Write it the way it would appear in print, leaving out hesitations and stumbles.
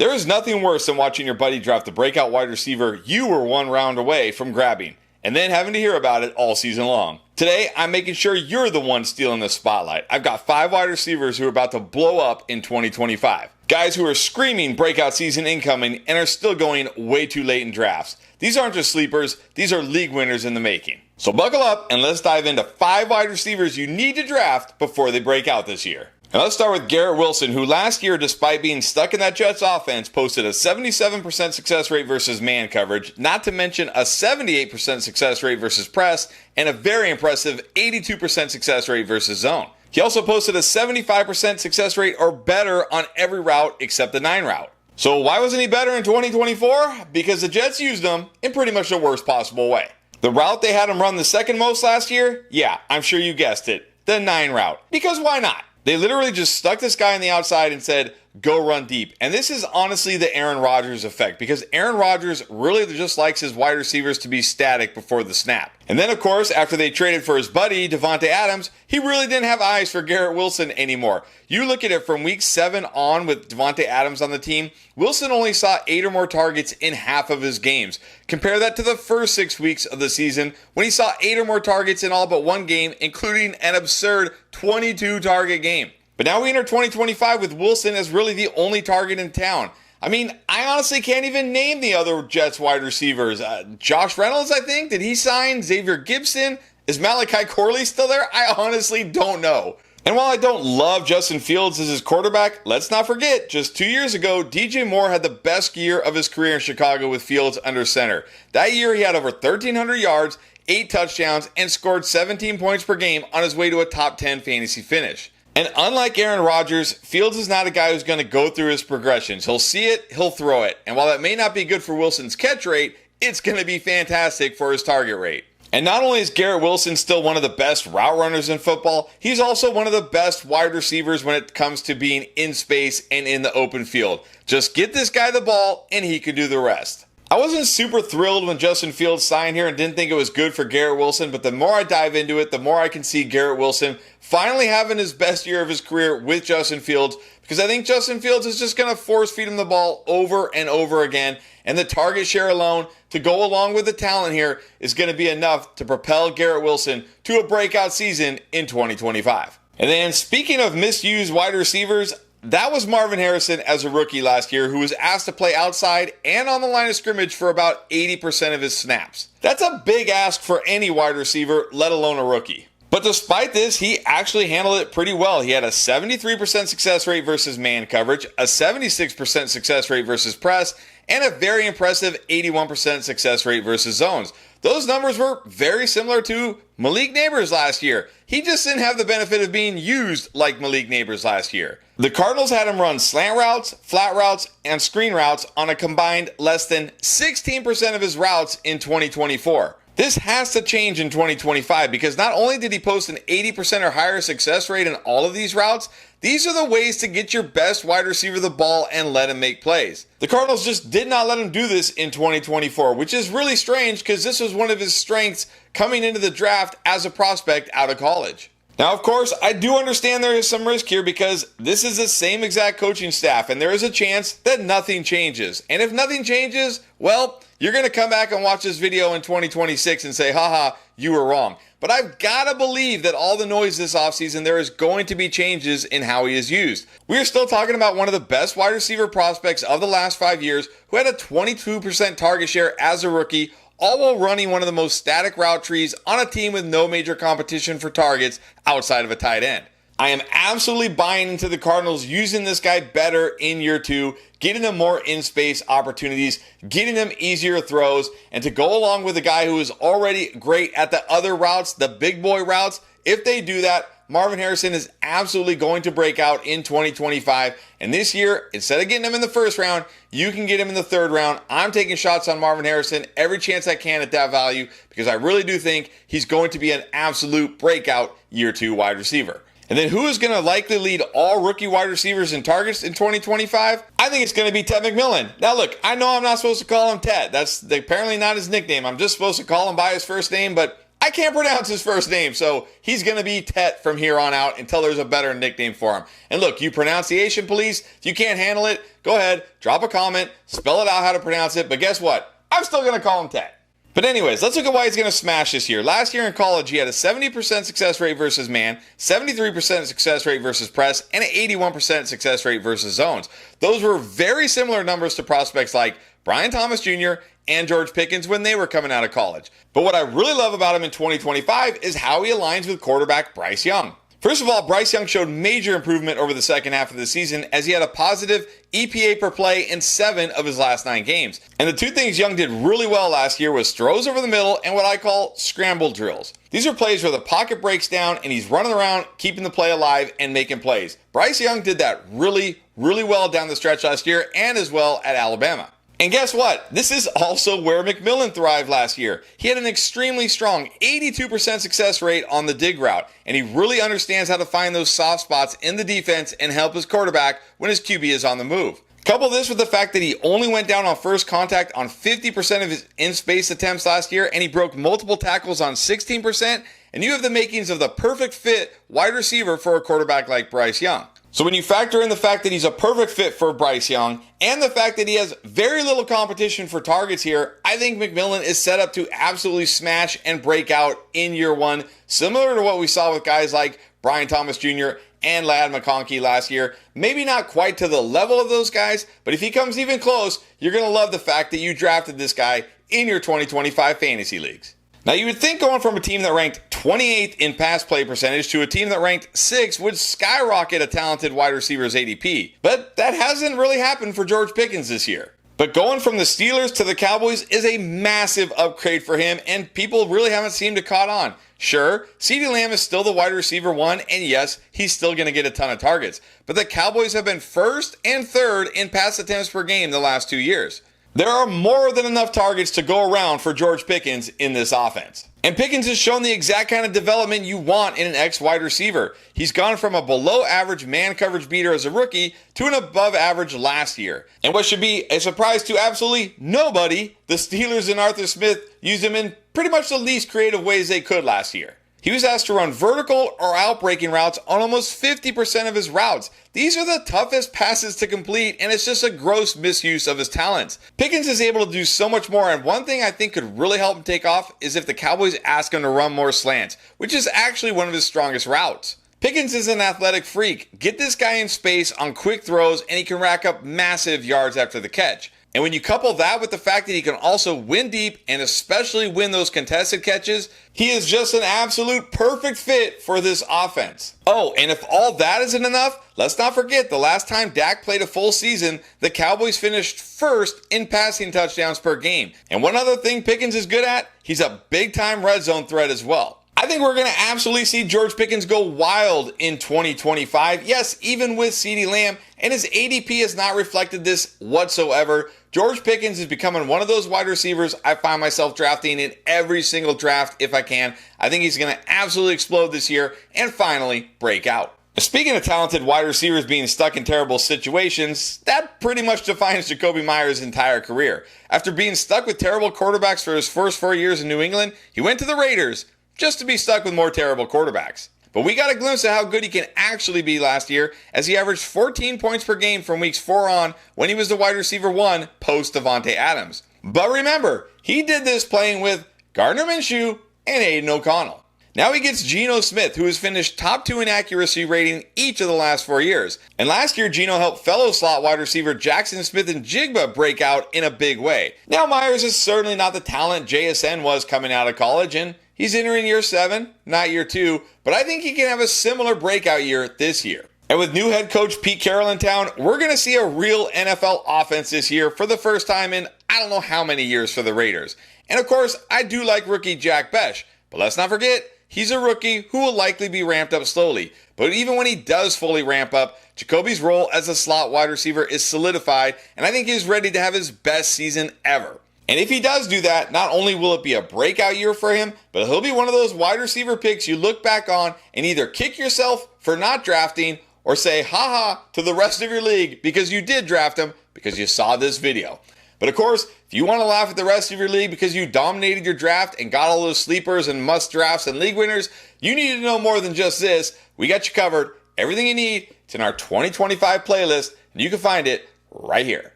There is nothing worse than watching your buddy draft the breakout wide receiver you were one round away from grabbing, and then having to hear about it all season long. Today, I'm making sure you're the one stealing the spotlight. I've got 5 wide receivers who are about to blow up in 2025. Guys who are screaming breakout season incoming and are still going way too late in drafts. These aren't just sleepers, these are league winners in the making. So buckle up and let's dive into 5 wide receivers you need to draft before they break out this year. Now let's start with Garrett Wilson, who last year, despite being stuck in that Jets offense, posted a 77% success rate versus man coverage, not to mention a 78% success rate versus press, and a very impressive 82% success rate versus zone. He also posted a 75% success rate or better on every route except the 9 route. So why wasn't he better in 2024? Because the Jets used him in pretty much the worst possible way. The route they had him run the second most last year? Yeah, I'm sure you guessed it, the 9 route. Because why not? They literally just stuck this guy on the outside and said, go run deep. And this is honestly the Aaron Rodgers effect, because Aaron Rodgers really just likes his wide receivers to be static before the snap. And then, of course, after they traded for his buddy, Davante Adams, he really didn't have eyes for Garrett Wilson anymore. You look at it from week 7 on with Davante Adams on the team, Wilson only saw 8 or more targets in half of his games. Compare that to the first 6 weeks of the season when he saw 8 or more targets in all but one game, including an absurd 22 target game. But now we enter 2025 with Wilson as really the only target in town. I mean, I honestly can't even name the other Jets wide receivers. Josh Reynolds, I think. Did he sign? Xavier Gibson? Is Malachi Corley still there? I honestly don't know. And while I don't love Justin Fields as his quarterback, let's not forget, just 2 years ago, DJ Moore had the best year of his career in Chicago with Fields under center. That year, he had over 1,300 yards, 8 touchdowns, and scored 17 points per game on his way to a top 10 fantasy finish. And unlike Aaron Rodgers, Fields is not a guy who's going to go through his progressions. He'll see it, he'll throw it. And while that may not be good for Wilson's catch rate, it's going to be fantastic for his target rate. And not only is Garrett Wilson still one of the best route runners in football, he's also one of the best wide receivers when it comes to being in space and in the open field. Just get this guy the ball and he can do the rest. I wasn't super thrilled when Justin Fields signed here and didn't think it was good for Garrett Wilson, but the more I dive into it, the more I can see Garrett Wilson finally having his best year of his career with Justin Fields, because I think Justin Fields is just going to force feed him the ball over and over again, and the target share alone to go along with the talent here is going to be enough to propel Garrett Wilson to a breakout season in 2025. And then speaking of misused wide receivers, that was Marvin Harrison as a rookie last year, who was asked to play outside and on the line of scrimmage for about 80% of his snaps. That's a big ask for any wide receiver, let alone a rookie. But despite this, he actually handled it pretty well. He had a 73% success rate versus man coverage, a 76% success rate versus press, and a very impressive 81% success rate versus zones. Those numbers were very similar to Malik Nabers last year. He just didn't have the benefit of being used like Malik Nabers last year. The Cardinals had him run slant routes, flat routes, and screen routes on a combined less than 16% of his routes in 2024. This has to change in 2025, because not only did he post an 80% or higher success rate in all of these routes, these are the ways to get your best wide receiver the ball and let him make plays. The Cardinals just did not let him do this in 2024, which is really strange because this was one of his strengths coming into the draft as a prospect out of college. Now, of course, I do understand there is some risk here because this is the same exact coaching staff, and there is a chance that nothing changes. And if nothing changes, well, you're going to come back and watch this video in 2026 and say, haha, you were wrong. But I've got to believe that all the noise this offseason, there is going to be changes in how he is used. We are still talking about one of the best wide receiver prospects of the last 5 years who had a 22% target share as a rookie, all while running one of the most static route trees on a team with no major competition for targets outside of a tight end. I am absolutely buying into the Cardinals using this guy better in year 2, getting him more in-space opportunities, getting him easier throws, and to go along with a guy who is already great at the other routes, the big boy routes. If they do that, Marvin Harrison is absolutely going to break out in 2025. And this year, instead of getting him in the first round, you can get him in the 3rd round. I'm taking shots on Marvin Harrison every chance I can at that value, because I really do think he's going to be an absolute breakout year 2 wide receiver. And then who is going to likely lead all rookie wide receivers in targets in 2025? I think it's going to be Ted McMillan. Now look, I know I'm not supposed to call him Ted. That's apparently not his nickname. I'm just supposed to call him by his first name, but I can't pronounce his first name, so he's going to be Tet from here on out until there's a better nickname for him. And look, you pronunciation police, if you can't handle it, go ahead, drop a comment, spell it out how to pronounce it, but guess what? I'm still going to call him Tet. But anyways, let's look at why he's going to smash this year. Last year in college, he had a 70% success rate versus man, 73% success rate versus press, and an 81% success rate versus zones. Those were very similar numbers to prospects like Brian Thomas Jr. and George Pickens when they were coming out of college. But what I really love about him in 2025 is how he aligns with quarterback Bryce Young. First of all, Bryce Young showed major improvement over the second half of the season as he had a positive EPA per play in 7 of his last 9 games. And the two things Young did really well last year was throws over the middle and what I call scramble drills. These are plays where the pocket breaks down and he's running around, keeping the play alive and making plays. Bryce Young did that really well down the stretch last year and as well at Alabama. And guess what? This is also where McMillan thrived last year. He had an extremely strong 82% success rate on the dig route, and he really understands how to find those soft spots in the defense and help his quarterback when his QB is on the move. Couple this with the fact that he only went down on first contact on 50% of his in-space attempts last year, and he broke multiple tackles on 16%, and you have the makings of the perfect fit wide receiver for a quarterback like Bryce Young. So when you factor in the fact that he's a perfect fit for Bryce Young and the fact that he has very little competition for targets here, I think McMillan is set up to absolutely smash and break out in year one, similar to what we saw with guys like Brian Thomas Jr. and Ladd McConkey last year. Maybe not quite to the level of those guys, but if he comes even close, you're going to love the fact that you drafted this guy in your 2025 fantasy leagues. Now, you would think going from a team that ranked 28th in pass play percentage to a team that ranked 6th would skyrocket a talented wide receiver's ADP. But that hasn't really happened for George Pickens this year. But going from the Steelers to the Cowboys is a massive upgrade for him, and people really haven't seemed to caught on. Sure, CeeDee Lamb is still the wide receiver 1, and yes, he's still going to get a ton of targets. But the Cowboys have been 1st and 3rd in pass attempts per game the last 2 years. There are more than enough targets to go around for George Pickens in this offense. And Pickens has shown the exact kind of development you want in an ex-wide receiver. He's gone from a below-average man coverage beater as a rookie to an above-average last year. And what should be a surprise to absolutely nobody, the Steelers and Arthur Smith used him in pretty much the least creative ways they could last year. He was asked to run vertical or out-breaking routes on almost 50% of his routes. These are the toughest passes to complete, and it's just a gross misuse of his talents. Pickens is able to do so much more, and one thing I think could really help him take off is if the Cowboys ask him to run more slants, which is actually one of his strongest routes. Pickens is an athletic freak. Get this guy in space on quick throws, and he can rack up massive yards after the catch. And when you couple that with the fact that he can also win deep and especially win those contested catches, he is just an absolute perfect fit for this offense. Oh, and if all that isn't enough, let's not forget the last time Dak played a full season, the Cowboys finished 1st in passing touchdowns per game. And one other thing Pickens is good at, he's a big-time red zone threat as well. I think we're going to absolutely see George Pickens go wild in 2025. Yes, even with CeeDee Lamb, and his ADP has not reflected this whatsoever. George Pickens is becoming one of those wide receivers I find myself drafting in every single draft if I can. I think he's going to absolutely explode this year and finally break out. Speaking of talented wide receivers being stuck in terrible situations, that pretty much defines Jakobi Meyers' entire career. After being stuck with terrible quarterbacks for his first 4 years in New England, he went to the Raiders just to be stuck with more terrible quarterbacks. But we got a glimpse of how good he can actually be last year as he averaged 14 points per game from weeks 4 on when he was the wide receiver 1 post Davante Adams. But remember, he did this playing with Gardner Minshew and Aiden O'Connell. Now he gets Geno Smith, who has finished top 2 in accuracy rating each of the last 4 years. And last year, Geno helped fellow slot wide receiver Jackson Smith and Jigba break out in a big way. Now Myers is certainly not the talent JSN was coming out of college, and he's entering year 7, not year 2, but I think he can have a similar breakout year this year. And with new head coach Pete Carroll in town, we're going to see a real NFL offense this year for the first time in I don't know how many years for the Raiders. And of course, I do like rookie Jack Besh, but let's not forget, he's a rookie who will likely be ramped up slowly. But even when he does fully ramp up, Jacoby's role as a slot wide receiver is solidified, and I think he's ready to have his best season ever. And if he does do that, not only will it be a breakout year for him, but he'll be one of those wide receiver picks you look back on and either kick yourself for not drafting or say ha-ha to the rest of your league because you did draft him because you saw this video. But of course, if you want to laugh at the rest of your league because you dominated your draft and got all those sleepers and must drafts and league winners, you need to know more than just this. We got you covered. Everything you need. It's in our 2025 playlist, and you can find it right here.